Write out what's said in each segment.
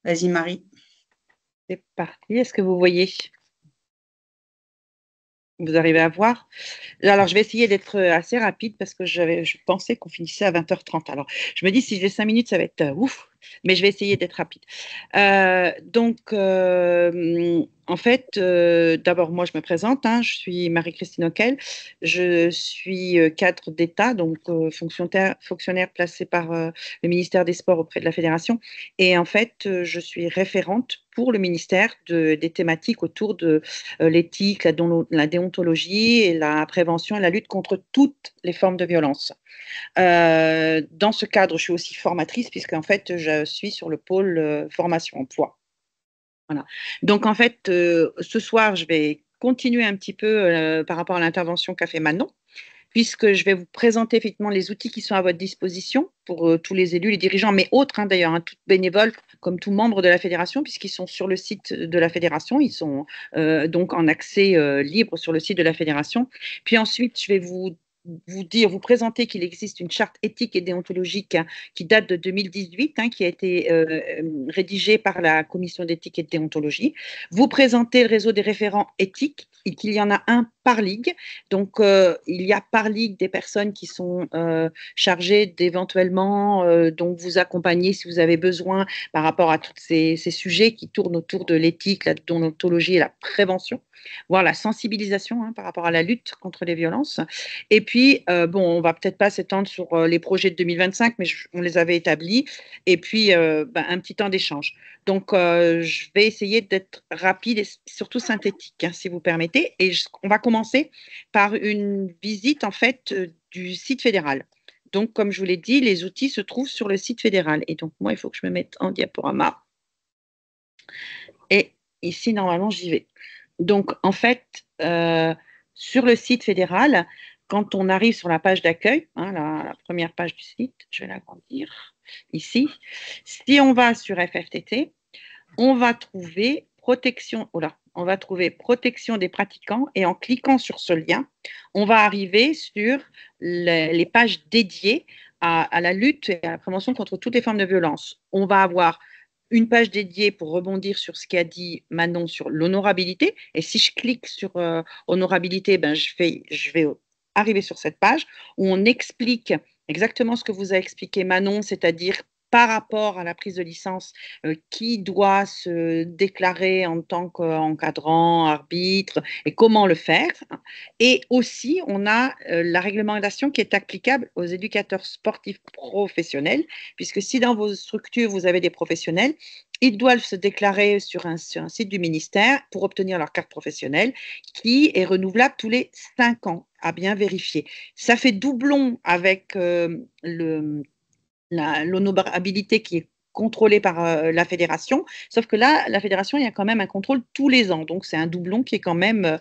Vas-y, Marie. C'est parti. Est-ce que vous voyez? Vous arrivez à voir? Alors, je vais essayer d'être assez rapide parce que je pensais qu'on finissait à 20h30. Alors, je me dis, si j'ai 5 minutes, ça va être ouf, mais je vais essayer d'être rapide. En fait, d'abord, moi, je me présente, hein, je suis Marie-Christine Auquel. Je suis cadre d'État, donc fonctionnaire placé par le ministère des Sports auprès de la Fédération. Et en fait, je suis référente pour le ministère des thématiques autour de l'éthique, la déontologie et la prévention et la lutte contre toutes les formes de violence. Dans ce cadre, je suis aussi formatrice puisqu'en fait, je suis sur le pôle formation emploi. Voilà. Donc en fait, ce soir, je vais continuer un petit peu par rapport à l'intervention qu'a fait Manon, puisque je vais vous présenter effectivement les outils qui sont à votre disposition pour tous les élus, les dirigeants, mais autres hein, d'ailleurs, hein, tout bénévoles, comme tout membre de la fédération, puisqu'ils sont sur le site de la fédération, ils sont donc en accès libre sur le site de la fédération. Puis ensuite, je vais vous présenter qu'il existe une charte éthique et déontologique hein, qui date de 2018, hein, qui a été rédigée par la commission d'éthique et de déontologie. Vous présenter le réseau des référents éthiques et qu'il y en a un par ligue. Donc, il y a par ligue des personnes qui sont chargées d'éventuellement donc vous accompagner si vous avez besoin par rapport à tous ces sujets qui tournent autour de l'éthique, la déontologie et la prévention, voire la sensibilisation hein, par rapport à la lutte contre les violences. Et puis, bon, on va peut-être pas s'étendre sur les projets de 2025, mais on les avait établis. Et puis, un petit temps d'échange. Donc, je vais essayer d'être rapide et surtout synthétique, hein, si vous permettez. Et on va commencer par une visite, en fait, du site fédéral. Donc, comme je vous l'ai dit, les outils se trouvent sur le site fédéral. Et donc, moi, il faut que je me mette en diaporama. Et ici, normalement, j'y vais. Donc, en fait, sur le site fédéral, quand on arrive sur la page d'accueil, hein, la première page du site, je vais l'agrandir ici. Si on va sur FFTT, on va trouver protection, oh là, on va trouver protection des pratiquants et en cliquant sur ce lien, on va arriver sur les pages dédiées à la lutte et à la prévention contre toutes les formes de violence. On va avoir une page dédiée pour rebondir sur ce qu'a dit Manon sur l'honorabilité. Et si je clique sur honorabilité, ben, je vais arriver sur cette page où on explique exactement ce que vous a expliqué Manon, c'est-à-dire par rapport à la prise de licence, qui doit se déclarer en tant qu'encadrant, arbitre, et comment le faire. Et aussi, on a la réglementation qui est applicable aux éducateurs sportifs professionnels, puisque si dans vos structures, vous avez des professionnels, ils doivent se déclarer sur un site du ministère pour obtenir leur carte professionnelle, qui est renouvelable tous les 5 ans, à bien vérifier. Ça fait doublon avec l'honorabilité qui est contrôlée par la fédération, sauf que là, la fédération, il y a quand même un contrôle tous les ans, donc c'est un doublon qui est quand même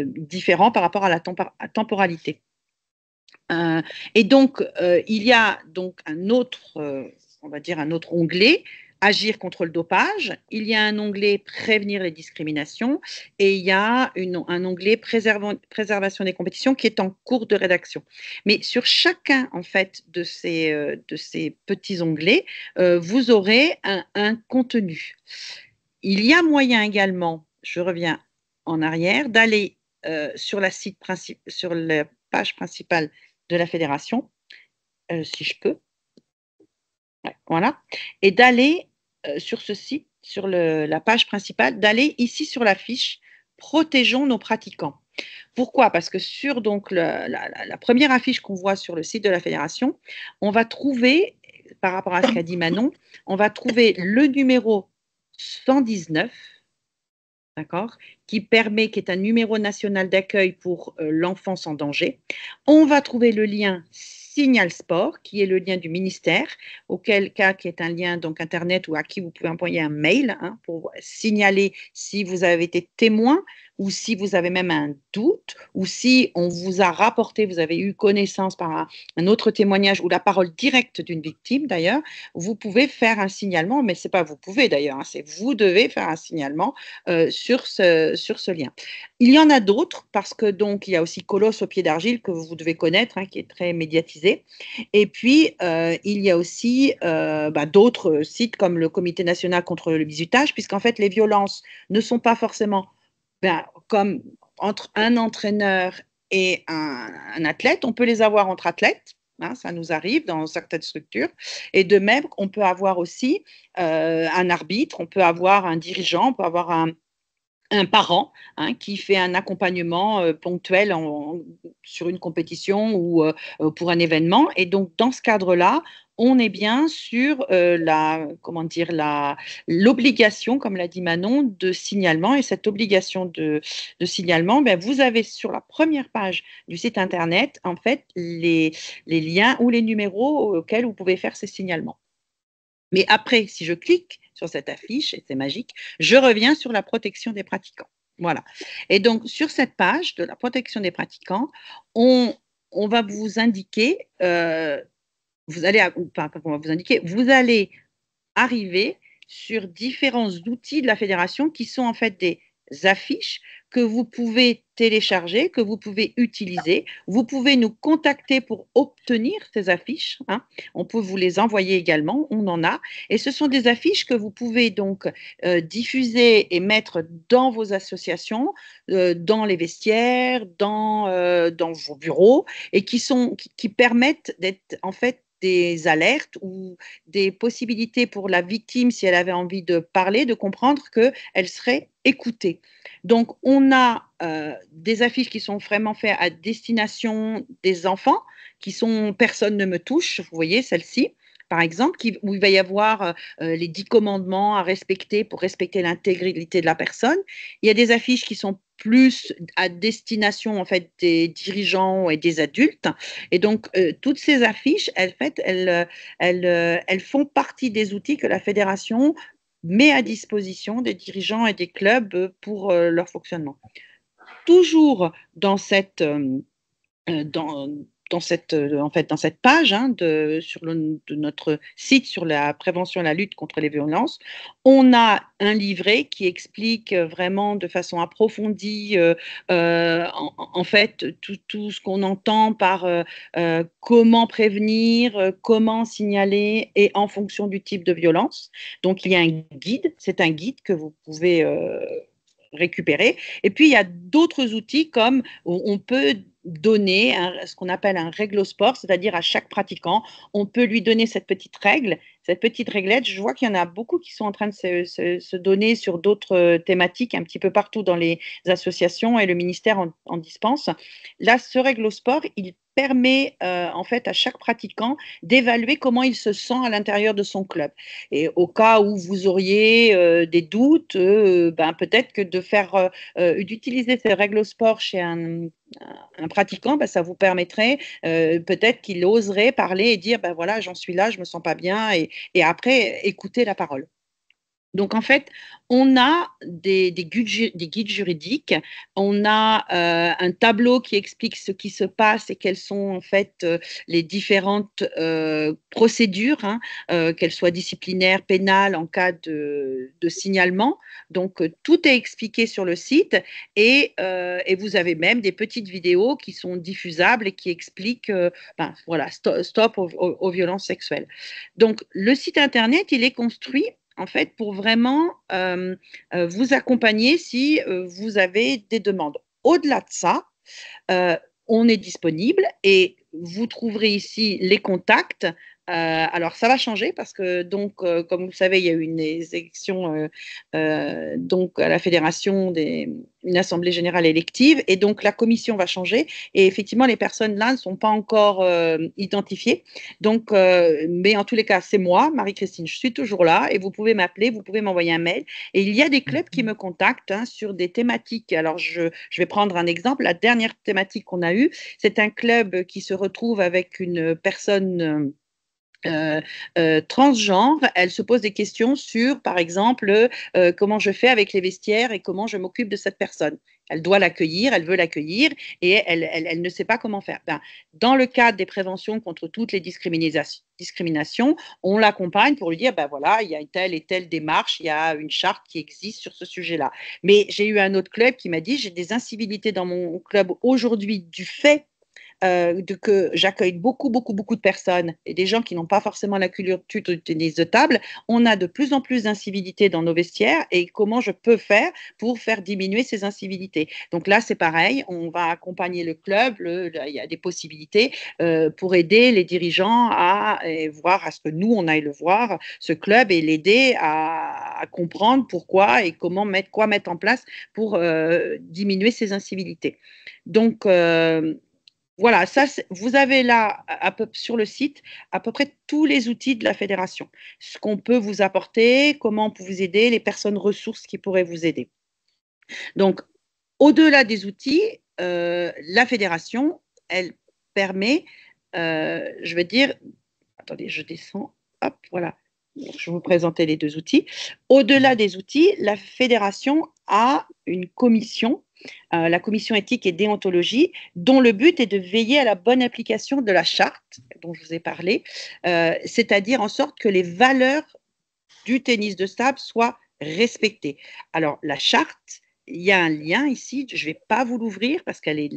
différent par rapport à la temporalité. Et donc, il y a donc un autre, on va dire un autre onglet, agir contre le dopage. Il y a un onglet prévenir les discriminations et il y a un onglet préservation des compétitions qui est en cours de rédaction. Mais sur chacun en fait de ces petits onglets, vous aurez un contenu. Il y a moyen également, je reviens en arrière, d'aller sur la page principale de la fédération, si je peux. Ouais, voilà. Et d'aller sur ce site, sur la page principale, d'aller ici sur la fiche Protégeons nos pratiquants. Pourquoi? Parce que sur donc la première affiche qu'on voit sur le site de la fédération, on va trouver, par rapport à ce qu'a dit Manon, on va trouver le numéro 119, d'accord, qui est un numéro national d'accueil pour l'enfance en danger. On va trouver le lien Signal Sport, qui est le lien du ministère, auquel cas qui est un lien donc internet ou à qui vous pouvez envoyer un mail hein, pour signaler si vous avez été témoin ou si vous avez même un doute, ou si on vous a rapporté, vous avez eu connaissance par un autre témoignage ou la parole directe d'une victime d'ailleurs, vous pouvez faire un signalement, mais c'est pas vous pouvez d'ailleurs, hein, c'est vous devez faire un signalement sur ce lien. Il y en a d'autres parce que donc il y a aussi Colosse au pied d'argile que vous devez connaître, hein, qui est très médiatisé. Et puis il y a aussi d'autres sites comme le Comité national contre le bizutage, puisqu'en fait les violences ne sont pas forcément comme entre un entraîneur et un athlète. On peut les avoir entre athlètes. Hein, ça nous arrive dans certaines structures. Et de même, on peut avoir aussi un arbitre, on peut avoir un dirigeant, on peut avoir un parent, hein, qui fait un accompagnement ponctuel sur une compétition ou pour un événement. Et donc, dans ce cadre-là, on est bien sur l'obligation, comme l'a dit Manon, de signalement. Et cette obligation de signalement, ben, vous avez sur la première page du site Internet, en fait, les liens ou les numéros auxquels vous pouvez faire ces signalements. Mais après, si je clique sur cette affiche, et c'est magique, je reviens sur la protection des pratiquants. Voilà. Et donc, sur cette page de la protection des pratiquants, on va vous indiquer, vous allez, enfin, on va vous indiquer, vous allez arriver sur différents outils de la fédération qui sont en fait des affiches que vous pouvez télécharger, que vous pouvez utiliser. Vous pouvez nous contacter pour obtenir ces affiches, hein. On peut vous les envoyer également, on en a. Et ce sont des affiches que vous pouvez donc diffuser et mettre dans vos associations, dans les vestiaires, dans vos bureaux, et qui permettent d'être en fait des alertes ou des possibilités pour la victime, si elle avait envie de parler, de comprendre qu'elle serait écoutée. Donc, on a des affiches qui sont vraiment faites à destination des enfants, qui sont Personne ne me touche, vous voyez celle-ci, par exemple, où il va y avoir les 10 commandements à respecter pour respecter l'intégrité de la personne. Il y a des affiches qui sont plus à destination en fait des dirigeants et des adultes. Et donc toutes ces affiches, elles font partie des outils que la fédération met à disposition des dirigeants et des clubs pour leur fonctionnement. Toujours dans cette dans, dans cette page, hein, de notre site sur la prévention et la lutte contre les violences, on a un livret qui explique vraiment de façon approfondie en fait tout ce qu'on entend par comment prévenir, comment signaler et en fonction du type de violence. Donc il y a un guide, c'est un guide que vous pouvez récupérer. Et puis, il y a d'autres outils comme on peut donner ce qu'on appelle un réglosport, c'est-à-dire à chaque pratiquant, on peut lui donner cette petite règle, cette petite réglette. Je vois qu'il y en a beaucoup qui sont en train de se donner sur d'autres thématiques un petit peu partout dans les associations et le ministère en dispense. Là, ce réglosport, il permet en fait à chaque pratiquant d'évaluer comment il se sent à l'intérieur de son club. Et au cas où vous auriez des doutes, peut-être que d'utiliser ces règles sport chez un pratiquant, ça vous permettrait peut-être qu'il oserait parler et dire voilà, j'en suis là, je me sens pas bien, et après écouter la parole. Donc, en fait, on a des guides juridiques, on a un tableau qui explique ce qui se passe et quelles sont en fait les différentes procédures, hein, qu'elles soient disciplinaires, pénales, en cas de signalement. Donc, tout est expliqué sur le site et vous avez même des petites vidéos qui sont diffusables et qui expliquent voilà, stop aux violences sexuelles. Donc, le site Internet, il est construit en fait, pour vraiment vous accompagner si vous avez des demandes. Au-delà de ça, on est disponible et vous trouverez ici les contacts. Alors, ça va changer parce que, donc, comme vous le savez, il y a eu une élection donc à la fédération, une assemblée générale élective, et donc la commission va changer. Et effectivement, les personnes là ne sont pas encore identifiées. Donc, mais en tous les cas, c'est moi, Marie-Christine, je suis toujours là et vous pouvez m'appeler, vous pouvez m'envoyer un mail. Et il y a des clubs qui me contactent sur des thématiques. Alors, je vais prendre un exemple. La dernière thématique qu'on a eue, c'est un club qui se retrouve avec une personne transgenre. Elle se pose des questions sur, par exemple, comment je fais avec les vestiaires et comment je m'occupe de cette personne. Elle doit l'accueillir, elle veut l'accueillir et elle ne sait pas comment faire. Ben, dans le cadre des préventions contre toutes les discriminations, on l'accompagne pour lui dire, ben voilà, il y a telle et telle démarche, il y a une charte qui existe sur ce sujet-là. Mais j'ai eu un autre club qui m'a dit, j'ai des incivilités dans mon club aujourd'hui du fait que j'accueille beaucoup de personnes et des gens qui n'ont pas forcément la culture de tennis de table, on a de plus en plus d'incivilités dans nos vestiaires et comment je peux faire pour faire diminuer ces incivilités. Donc là, c'est pareil, on va accompagner le club, il y a des possibilités pour aider les dirigeants à voir, à ce que nous, on aille le voir, ce club, et l'aider à comprendre pourquoi et comment quoi mettre en place pour diminuer ces incivilités. Donc, voilà, ça, vous avez là sur le site à peu près tous les outils de la fédération, ce qu'on peut vous apporter, comment on peut vous aider, les personnes ressources qui pourraient vous aider. Donc, au-delà des outils, la fédération, elle permet, je veux dire, attendez, je descends, hop, voilà, je vais vous présenter les deux outils. Au-delà des outils, la fédération a une commission, la commission éthique et déontologie, dont le but est de veiller à la bonne application de la charte dont je vous ai parlé, c'est-à-dire en sorte que les valeurs du tennis de table soient respectées. Alors, la charte, il y a un lien ici, je ne vais pas vous l'ouvrir parce qu'elle est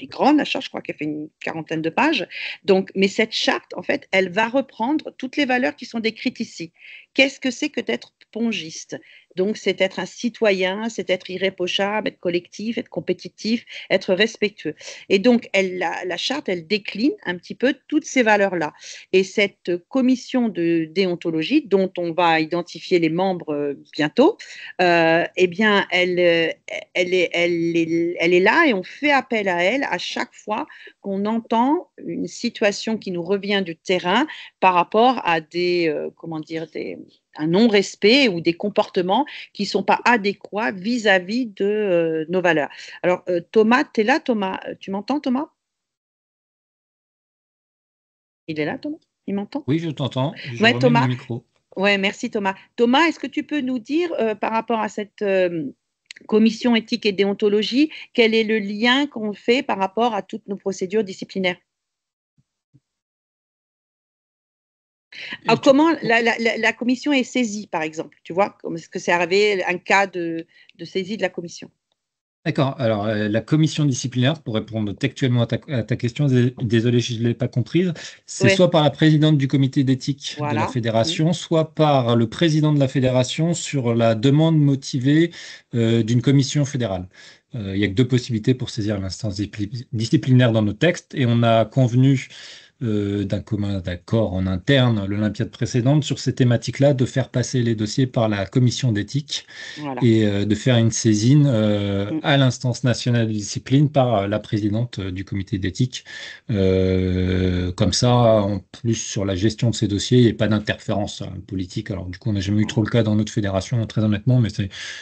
grande, la charte, je crois qu'elle fait une 40aine de pages. Donc, mais cette charte, en fait, elle va reprendre toutes les valeurs qui sont décrites ici. Qu'est-ce que c'est que d'être pongiste? Donc, c'est être un citoyen, c'est être irréprochable, être collectif, être compétitif, être respectueux. Et donc, la charte, elle décline un petit peu toutes ces valeurs-là. Et cette commission de déontologie, dont on va identifier les membres bientôt, eh bien, elle est là et on fait appel à elle à chaque fois qu'on entend une situation qui nous revient du terrain par rapport à un non-respect ou des comportements qui ne sont pas adéquats vis-à-vis de nos valeurs. Alors, Thomas, tu es là, Thomas? Tu m'entends, Thomas? Il est là, Thomas? Il m'entend? Oui, je t'entends. Je Ouais, remets mon Thomas. micro. Ouais, merci, Thomas. Thomas, est-ce que tu peux nous dire, par rapport à cette commission éthique et déontologie, quel est le lien qu'on fait par rapport à toutes nos procédures disciplinaires? Et Comment la commission est saisie, par exemple, tu vois? Est-ce que c'est arrivé un cas de saisie de la commission? D'accord. Alors, la commission disciplinaire, pour répondre textuellement à ta question, désolé si je ne l'ai pas comprise, c'est Oui, soit par la présidente du comité d'éthique de la voilà. fédération, soit par le président de la fédération sur la demande motivée d'une commission fédérale. Il n'y a que deux possibilités pour saisir l'instance disciplinaire dans nos textes et on a convenu d'un commun accord en interne l'Olympiade précédente sur ces thématiques-là, de faire passer les dossiers par la commission d'éthique Voilà. et de faire une saisine Mm. à l'instance nationale de discipline par la présidente du comité d'éthique. Comme ça, en plus, sur la gestion de ces dossiers, il n'y a pas d'interférence politique. Alors, du coup, on n'a jamais eu trop le cas dans notre fédération, très honnêtement, mais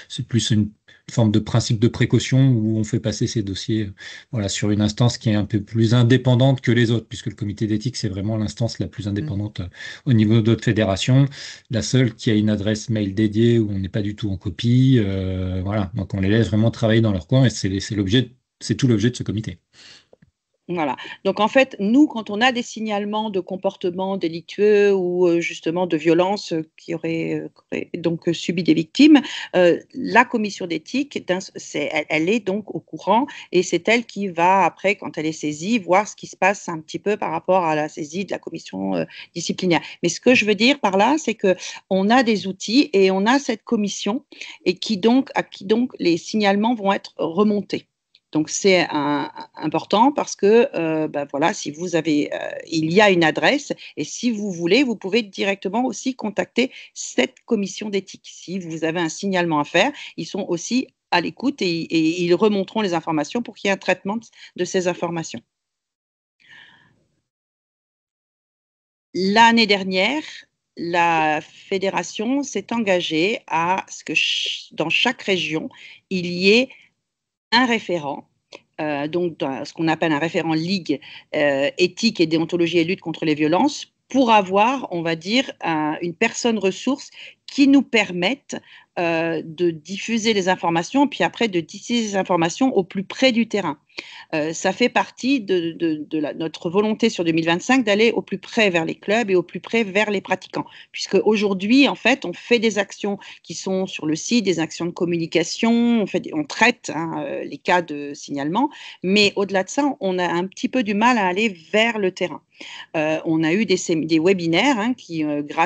c'est plus une forme de principe de précaution où on fait passer ces dossiers voilà, sur une instance qui est un peu plus indépendante que les autres, puisque le comité d'éthique, c'est vraiment l'instance la plus Mm. indépendante au niveau d'autres fédérations, la seule qui a une adresse mail dédiée où on n'est pas du tout en copie. Voilà, donc on les laisse vraiment travailler dans leur coin et c'est tout l'objet de ce comité. Voilà. Donc en fait, nous, quand on a des signalements de comportements délictueux ou justement de violences qui auraient donc subi des victimes, la commission d'éthique, elle est donc au courant et c'est elle qui va après, quand elle est saisie, voir ce qui se passe un petit peu par rapport à la saisie de la commission disciplinaire. Mais ce que je veux dire par là, c'est que on a des outils et on a cette commission et à qui donc les signalements vont être remontés. Donc c'est important parce que ben voilà, si vous avez, il y a une adresse et si vous voulez, vous pouvez directement aussi contacter cette commission d'éthique. Si vous avez un signalement à faire, ils sont aussi à l'écoute et ils remonteront les informations pour qu'il y ait un traitement de ces informations. L'année dernière, la fédération s'est engagée à ce que dans chaque région, il y ait un référent, donc ce qu'on appelle un référent ligue éthique et déontologie et lutte contre les violences, pour avoir, on va dire, une personne ressource qui nous permettent de diffuser les informations, puis après de diffuser les informations au plus près du terrain. Ça fait partie de notre volonté sur 2025 d'aller au plus près vers les clubs et au plus près vers les pratiquants. Puisque aujourd'hui, en fait, on fait des actions qui sont sur le site, des actions de communication, on traite les cas de signalement, mais au-delà de ça, on a un petit peu du mal à aller vers le terrain. On a eu des webinaires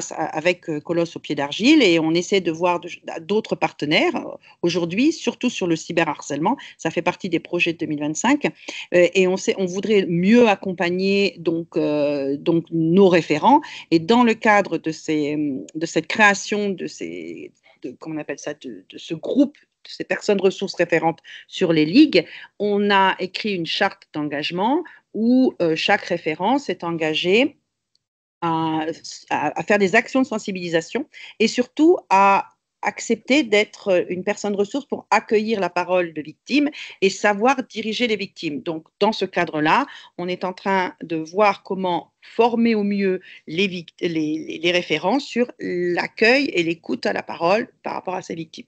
avec Colosse au pied d'argile, et on essaie de voir d'autres partenaires aujourd'hui, surtout sur le cyberharcèlement. Ça fait partie des projets de 2025, et on voudrait mieux accompagner donc nos référents. Et dans le cadre de cette création comment on appelle ça, de ce groupe, de ces personnes ressources référentes sur les ligues, on a écrit une charte d'engagement où chaque référent s'est engagé à faire des actions de sensibilisation et surtout à accepter d'être une personne ressource pour accueillir la parole de victimes et savoir diriger les victimes. Donc, dans ce cadre-là, on est en train de voir comment former au mieux les référents sur l'accueil et l'écoute à la parole par rapport à ces victimes.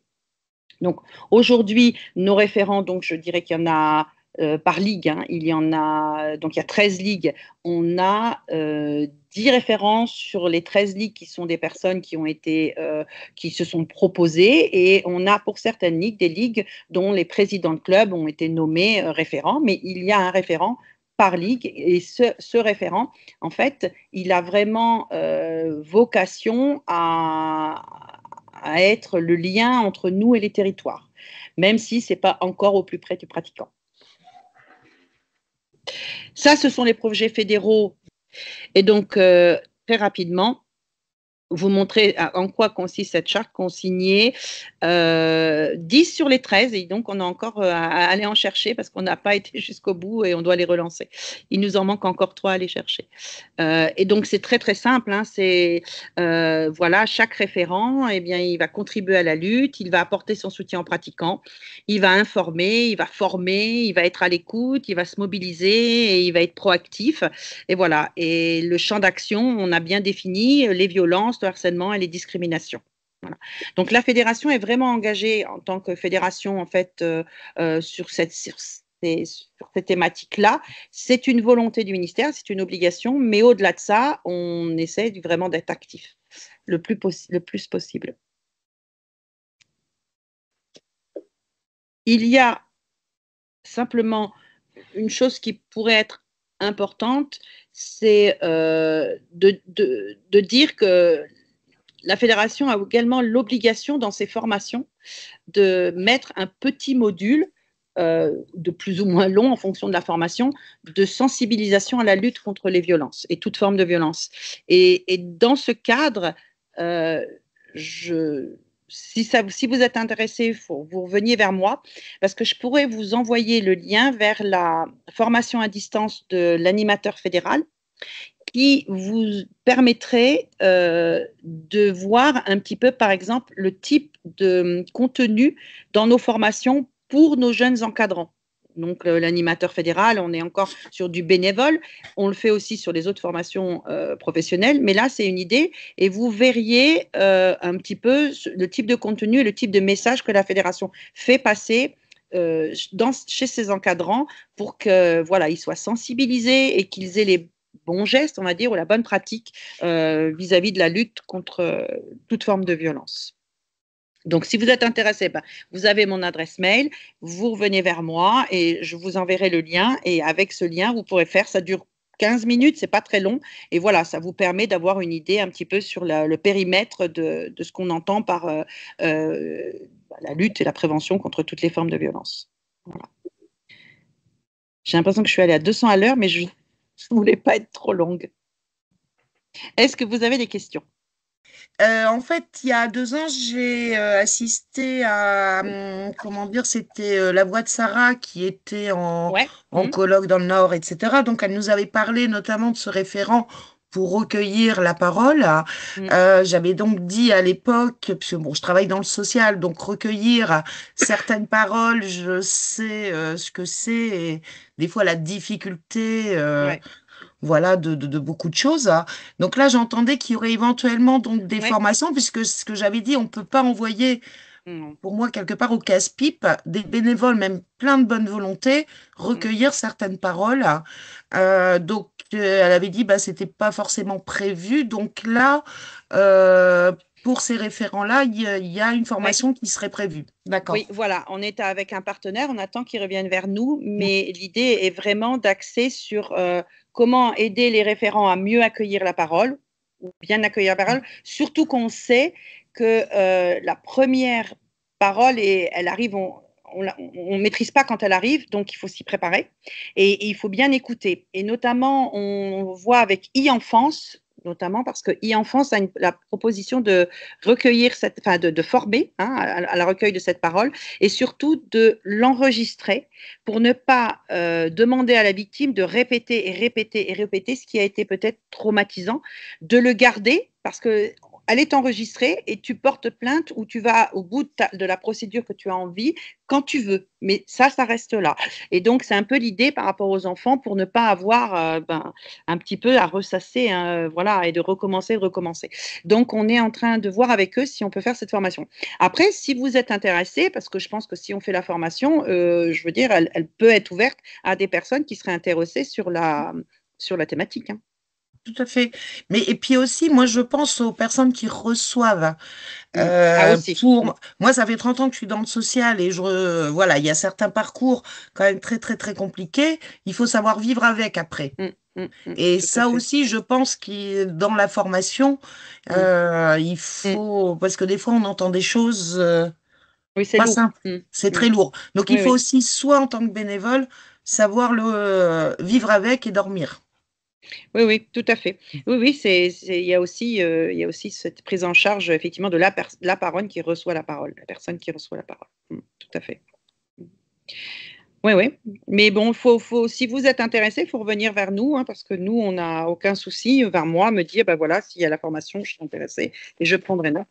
Donc, aujourd'hui, nos référents, donc je dirais qu'il y en a par ligue, il y a 13 ligues. On a 10 références sur les 13 ligues qui sont des personnes qui se sont proposées, et on a pour certaines ligues des ligues dont les présidents de club ont été nommés référents, mais il y a un référent par ligue, et ce référent, en fait, il a vraiment vocation à être le lien entre nous et les territoires, même si ce n'est pas encore au plus près du pratiquant. Ça, ce sont les projets fédéraux. Et donc, très rapidement, vous montrer en quoi consiste cette charte qu'on signait 10 sur les 13, et donc on a encore à aller en chercher parce qu'on n'a pas été jusqu'au bout et on doit les relancer. Il nous en manque encore 3 à aller chercher. Et donc c'est très très simple, c'est voilà, chaque référent, eh bien, il va contribuer à la lutte, il va apporter son soutien aux pratiquants, il va informer, il va former, il va être à l'écoute, il va se mobiliser et il va être proactif. Et voilà, et le champ d'action, on a bien défini les violences, le harcèlement et les discriminations. Voilà. Donc la fédération est vraiment engagée en tant que fédération en fait sur ces thématiques-là. C'est une volonté du ministère, c'est une obligation, mais au-delà de ça, on essaie vraiment d'être actif le plus possible. Il y a simplement une chose qui pourrait être importante, c'est de dire que la fédération a également l'obligation dans ses formations de mettre un petit module de plus ou moins long en fonction de la formation, de sensibilisation à la lutte contre les violences et toute forme de violence. Et dans ce cadre, si vous êtes intéressé, il faut que vous reveniez vers moi, parce que je pourrais vous envoyer le lien vers la formation à distance de l'animateur fédéral, qui vous permettrait de voir un petit peu, par exemple, le type de contenu dans nos formations pour nos jeunes encadrants. Donc, l'animateur fédéral, on est encore sur du bénévole. On le fait aussi sur les autres formations professionnelles. Mais là, c'est une idée. Et vous verriez un petit peu le type de contenu et le type de message que la fédération fait passer chez ses encadrants pour que, voilà, ils soient sensibilisés et qu'ils aient les bons gestes, on va dire, ou la bonne pratique vis-à-vis de la lutte contre toute forme de violence. Donc, si vous êtes intéressé, vous avez mon adresse mail, vous revenez vers moi et je vous enverrai le lien. Et avec ce lien, vous pourrez faire, ça dure 15 minutes, c'est pas très long. Et voilà, ça vous permet d'avoir une idée un petit peu sur le périmètre de ce qu'on entend par la lutte et la prévention contre toutes les formes de violence. Voilà. J'ai l'impression que je suis allée à 200 à l'heure, mais je ne voulais pas être trop longue. Est-ce que vous avez des questions? En fait, il y a 2 ans, j'ai assisté à, comment dire, c'était La Voix de Sarah qui était en colloque dans le Nord, etc. Donc, elle nous avait parlé notamment de ce référent pour recueillir la parole. J'avais donc dit à l'époque, parce que bon, je travaille dans le social, donc recueillir certaines paroles, je sais ce que c'est, et des fois la difficulté voilà, de beaucoup de choses. Donc là, j'entendais qu'il y aurait éventuellement donc des formations, puisque ce que j'avais dit, on ne peut pas envoyer, pour moi, quelque part au casse-pipe, des bénévoles, même plein de bonne volonté, recueillir certaines paroles. Donc, elle avait dit, bah, c'était pas forcément prévu. Donc là, pour ces référents-là, il y a une formation qui serait prévue. D'accord. Oui, voilà, on est avec un partenaire, on attend qu'ils reviennent vers nous, mais l'idée est vraiment d'axer sur comment aider les référents à mieux accueillir la parole, ou bien accueillir la parole, surtout qu'on sait que la première parole, elle arrive, on ne maîtrise pas quand elle arrive, donc il faut s'y préparer et il faut bien écouter. Et notamment, on voit avec e-enfance, notamment parce que e-enfance a la proposition de recueillir, de former à la recueil de cette parole et surtout de l'enregistrer pour ne pas demander à la victime de répéter et répéter et répéter ce qui a été peut-être traumatisant, de le garder parce que elle est enregistrée et tu portes plainte ou tu vas au bout de la procédure que tu as envie quand tu veux. Mais ça reste là. Et donc, c'est un peu l'idée par rapport aux enfants pour ne pas avoir un petit peu à ressasser, voilà, et de recommencer, de recommencer. Donc, on est en train de voir avec eux si on peut faire cette formation. Après, si vous êtes intéressé, parce que je pense que si on fait la formation, je veux dire, elle peut être ouverte à des personnes qui seraient intéressées sur la thématique. Tout à fait. Mais et puis aussi, moi, je pense aux personnes qui reçoivent. Aussi. Moi, ça fait 30 ans que je suis dans le social et voilà, il y a certains parcours quand même très, très, très compliqués. Il faut savoir vivre avec après. Et ça aussi, je pense que dans la formation, il faut, parce que des fois, on entend des choses c'est pas lourd. simples. C'est très lourd. Donc, il faut aussi, soit en tant que bénévole, savoir vivre avec et dormir. Oui, oui, tout à fait. Oui, il y a aussi cette prise en charge, effectivement, de la parole qui reçoit la parole, la personne qui reçoit la parole. Tout à fait. Oui, oui. Mais bon, si vous êtes intéressé, il faut revenir vers nous, parce que nous, on n'a aucun souci, vers moi, me dire, voilà, s'il y a la formation, je suis intéressée et je prendrai note.